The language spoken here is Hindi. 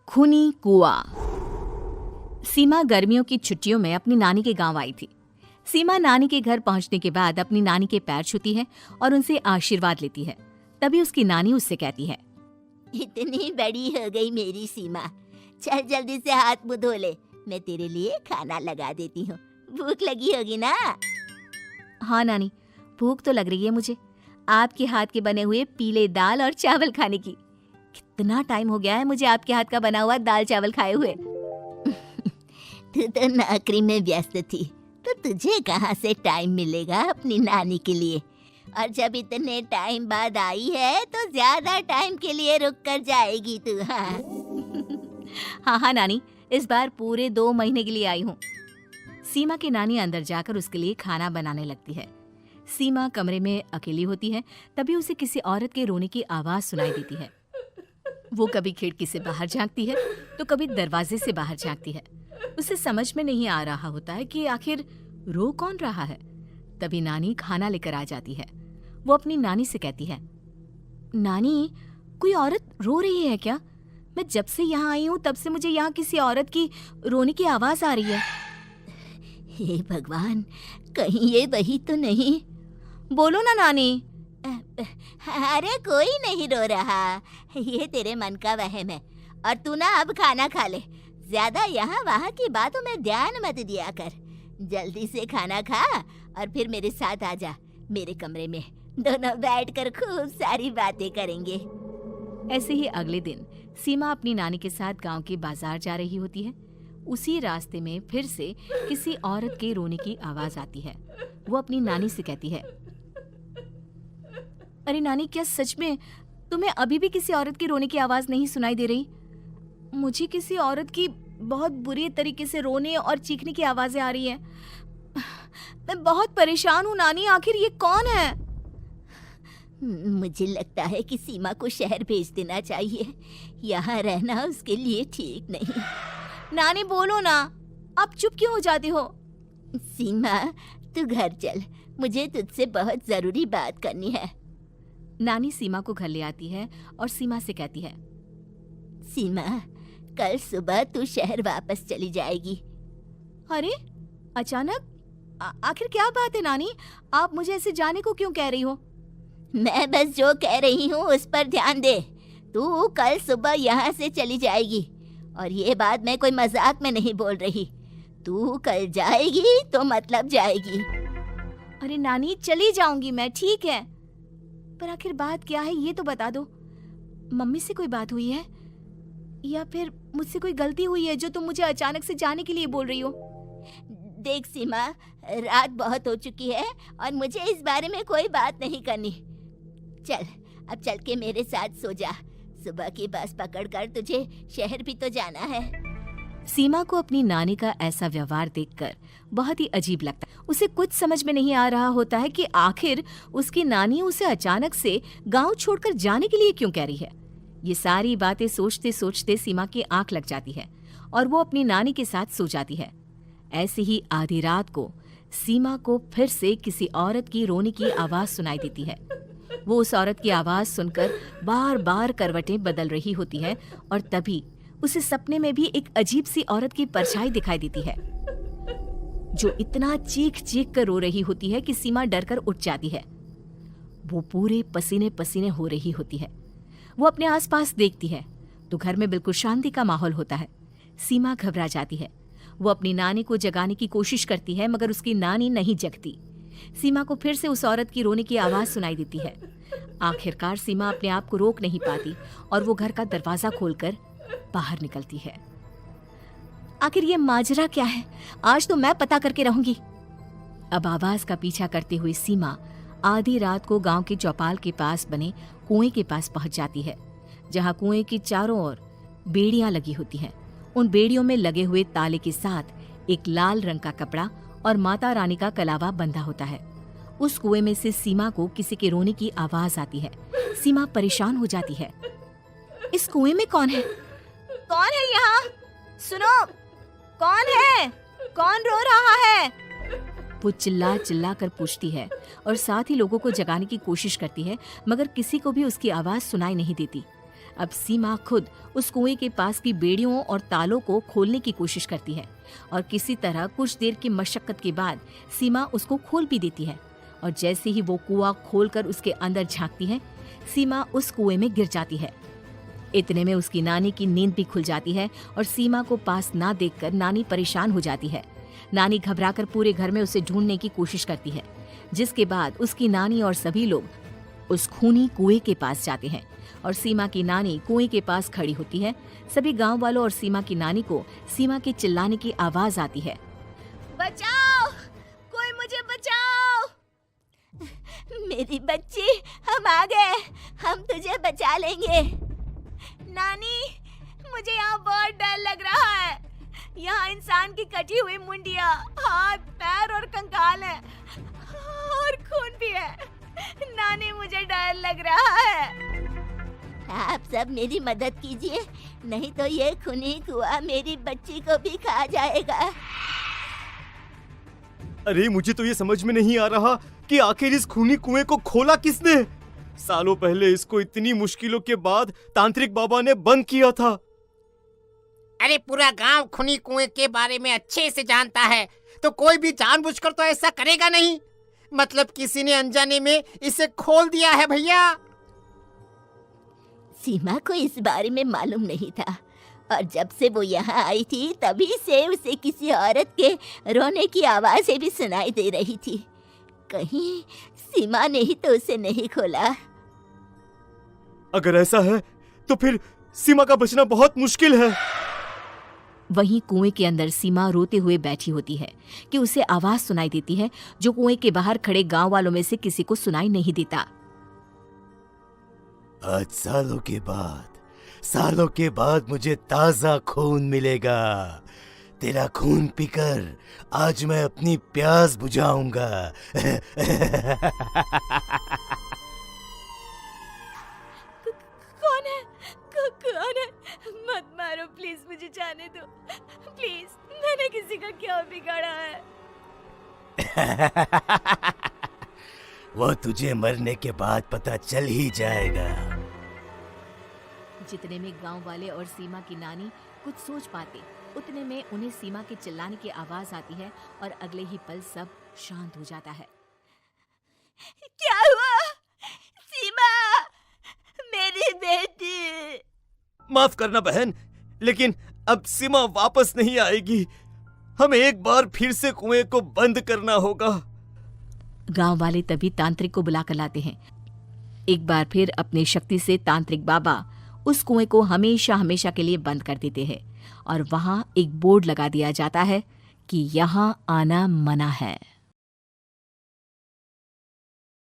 खूनी कुआं। सीमा गर्मियों की छुट्टियों में अपनी नानी के गांव आई थी। सीमा नानी के घर पहुंचने के बाद अपनी नानी के पैर छूती है और उनसे आशीर्वाद लेती है। तभी उसकी नानी उससे कहती है, इतनी बड़ी हो गई मेरी सीमा, चल जल्दी से हाथ मुंह धो ले, मैं तेरे लिए खाना लगा देती हूँ। भूख लगी होगी ना? हाँ नानी, भूख तो लग रही है मुझे, आपके हाथ के बने हुए पीले दाल और चावल खाने की। कितना टाइम हो गया है मुझे आपके हाथ का बना हुआ दाल चावल खाए हुए। तू तो नौकरी में व्यस्त थी, तो तुझे कहाँ से टाइम मिलेगा अपनी नानी के लिए? और जब इतने टाइम बाद आई है तो ज्यादा टाइम के लिए रुक कर जाएगी तू। हाँ नानी, इस बार पूरे 2 महीने के लिए आई हूँ। सीमा की नानी अंदर जाकर उसके लिए खाना बनाने लगती है। सीमा कमरे में अकेली होती है, तभी उसे किसी औरत के रोने की आवाज सुनाई देती है। वो कभी खिड़की से बाहर झांकती है तो कभी दरवाजे से बाहर झांकती है। उसे समझ में नहीं आ रहा होता है कि आखिर रो कौन रहा है। तभी नानी खाना लेकर आ जाती है। वो अपनी नानी से कहती है, नानी, कोई औरत रो रही है क्या? मैं जब से यहाँ आई हूँ तब से मुझे यहाँ किसी औरत की रोने की आवाज आ रही है। हे भगवान, कहीं ये वही तो नहीं? बोलो ना नानी। अरे कोई नहीं रो रहा, ये तेरे मन का वहम है। और तू ना अब खाना खा ले, ज्यादा यहाँ वहाँ की बातों में ध्यान मत दिया कर। जल्दी से खाना खा और फिर मेरे साथ आ जा मेरे कमरे में, दोनों बैठकर खूब सारी बातें करेंगे। ऐसे ही अगले दिन सीमा अपनी नानी के साथ गांव के बाजार जा रही होती है। उसी रास्ते में फिर से किसी औरत के रोने की आवाज आती है। वो अपनी नानी से कहती है, अरे नानी, क्या सच में तुम्हें अभी भी किसी औरत की रोने की आवाज नहीं सुनाई दे रही? मुझे किसी औरत की बहुत बुरी तरीके से रोने और चीखने की आवाजें आ रही हैं। मैं बहुत परेशान हूँ नानी, आखिर ये कौन है? मुझे लगता है कि सीमा को शहर भेज देना चाहिए, यहाँ रहना उसके लिए ठीक नहीं। नानी बोलो ना, आप चुप क्यों हो जाती हो? सीमा, तू घर चल, मुझे तुझसे बहुत जरूरी बात करनी है। नानी सीमा को घर ले आती है और सीमा से कहती है, सीमा, कल सुबह तू शहर वापस चली जाएगी। अरे अचानक? आखिर क्या बात है नानी, आप मुझे ऐसे जाने को क्यों कह रही हो? मैं बस जो कह रही हूँ उस पर ध्यान दे। तू कल सुबह यहाँ से चली जाएगी, और ये बात मैं कोई मजाक में नहीं बोल रही। तू कल जाएगी तो मतलब जाएगी। अरे नानी, चली जाऊंगी मैं, ठीक है, पर आखिर बात क्या है ये तो बता दो। मम्मी से कोई बात हुई है या फिर मुझसे कोई गलती हुई है जो तुम मुझे अचानक से जाने के लिए बोल रही हो? देख सीमा, रात बहुत हो चुकी है और मुझे इस बारे में कोई बात नहीं करनी। चल, अब चल के मेरे साथ सो जा। सुबह की बस पकड़कर तुझे शहर भी तो जाना है। सीमा को अपनी नानी का ऐसा व्यवहार देखकर बहुत ही अजीब लगता है। उसे कुछ समझ में नहीं आ रहा होता है कि आखिर उसकी नानी उसे अचानक से गांव छोड़कर जाने के लिए क्यों कह रही है। ये सारी बातें सोचते सोचते सीमा की आंख लग जाती है और वो अपनी नानी के साथ सो जाती है। ऐसे ही आधी रात को सीमा को फिर से किसी औरत की रोने की आवाज सुनाई देती है। वो उस औरत की आवाज सुनकर बार बार करवटें बदल रही होती है और तभी उसे सपने में भी एक अजीब सी औरत की परछाई दिखाई देती है, जो इतना चीख चीख कर रो रही होती है कि सीमा डरकर उठ जाती है। वो पूरे पसीने पसीने हो रही होती है। वो अपने आसपास देखती है तो घर में बिल्कुल शांति का माहौल होता है। सीमा घबरा जाती है। वो अपनी नानी को जगाने की कोशिश करती है, मगर उसकी नानी नहीं जगती। सीमा को फिर से उस औरत की रोने की आवाज सुनाई देती है। आखिरकार सीमा अपने आप को रोक नहीं पाती और वो घर का दरवाजा खोलकर बाहर निकलती है। आखिर ये माजरा क्या है? आज तो मैं पता करके रहूंगी। अब आवाज का पीछा करते हुए सीमा आधी रात को गांव के चौपाल के पास बने कुएं के पास पहुंच जाती है, जहां कुएं की चारों ओर बेड़ियां लगी होती हैं। उन बेड़ियों में लगे हुए ताले के साथ एक लाल रंग का कपड़ा और माता रानी का कलावा बंधा होता है। उस कुएं में से सीमा को किसी के रोने की आवाज आती है। सीमा परेशान हो जाती है। इस कुएं में कौन है? कौन है यहाँ? सुनो, कौन है? कौन रो रहा है? वो चिल्ला चिल्ला कर पूछती है और साथ ही लोगों को जगाने की कोशिश करती है, मगर किसी को भी उसकी आवाज सुनाई नहीं देती। अब सीमा खुद उस कुएं के पास की बेड़ियों और तालों को खोलने की कोशिश करती है और किसी तरह कुछ देर की मशक्कत के बाद सीमा उसको खोल भी देती है। और जैसे ही वो कुआं खोलकर उसके अंदर झांकती है, सीमा उस कुएं में गिर जाती है। इतने में उसकी नानी की नींद भी खुल जाती है और सीमा को पास ना देखकर नानी परेशान हो जाती है। नानी घबराकर पूरे घर में उसे ढूंढने की कोशिश करती है, जिसके बाद उसकी नानी और सभी लोग उस खूनी कुएं के पास जाते हैं और सीमा की नानी कुएं के पास खड़ी होती है। सभी गांव वालों और सीमा की नानी को सीमा के चिल्लाने की आवाज आती है, बचाओ, कोई मुझे बचाओ। मेरी बच्ची, हम आ गए, हम तुझे बचा लेंगे। नानी, मुझे यहाँ बहुत डर लग रहा है। यहाँ इंसान की कटी हुई मुंडिया, हाथ, पैर और कंकाल है और खून भी है। नानी, मुझे डर लग रहा है। आप सब मेरी मदद कीजिए, नहीं तो ये खूनी कुआं मेरी बच्ची को भी खा जाएगा। अरे मुझे तो ये समझ में नहीं आ रहा कि आखिर इस खूनी कुएं को खोला किसने। सालों पहले इसको इतनी मुश्किलों के बाद तांत्रिक बाबा ने बंद किया था। अरे पूरा गांव खूनी कुएं के बारे में अच्छे से जानता है, तो कोई भी जानबूझकर तो ऐसा करेगा नहीं। मतलब किसी ने अनजाने में इसे खोल दिया है भैया। सीमा को इस बारे में मालूम नहीं था और जब से वो यहाँ आई थी तभी से उसे किसी औरत के रोने की आवाज़ें भी सुनाई दे रही थी। कहीं सीमा ने ही तो उसे नहीं खोला। अगर ऐसा है तो फिर सीमा का बचना बहुत मुश्किल है। वहीं कुएं के अंदर सीमा रोते हुए बैठी होती है कि उसे आवाज सुनाई देती है जो कुएं के बाहर खड़े गांव वालों में से किसी को सुनाई नहीं देता। आज सालों के बाद मुझे ताजा खून मिलेगा। तेरा खून पीकर आज मैं अपनी प्यास बुझाऊंगा। कौन है? कौन है? मत मारो प्लीज, मुझे जाने दो प्लीज। मैंने किसी का क्या बिगाड़ा है? वो तुझे मरने के बाद पता चल ही जाएगा। जितने में गांव वाले और सीमा की नानी कुछ सोच पाते, उतने में उन्हें सीमा के चिल्लाने की आवाज आती है और अगले ही पल सब शांत हो जाता है। क्या हुआ? सीमा, मेरी बेटी। माफ करना बहन, लेकिन अब सीमा वापस नहीं आएगी। हमें एक बार फिर से कुएं को बंद करना होगा। गांव वाले तभी तांत्रिक को बुलाकर लाते हैं। एक बार फिर अपनी शक्ति से तांत्रिक बाबा उस कुएं को हमेशा हमेशा के लिए बंद कर देते हैं और वहां एक बोर्ड लगा दिया जाता है कि यहाँ आना मना है।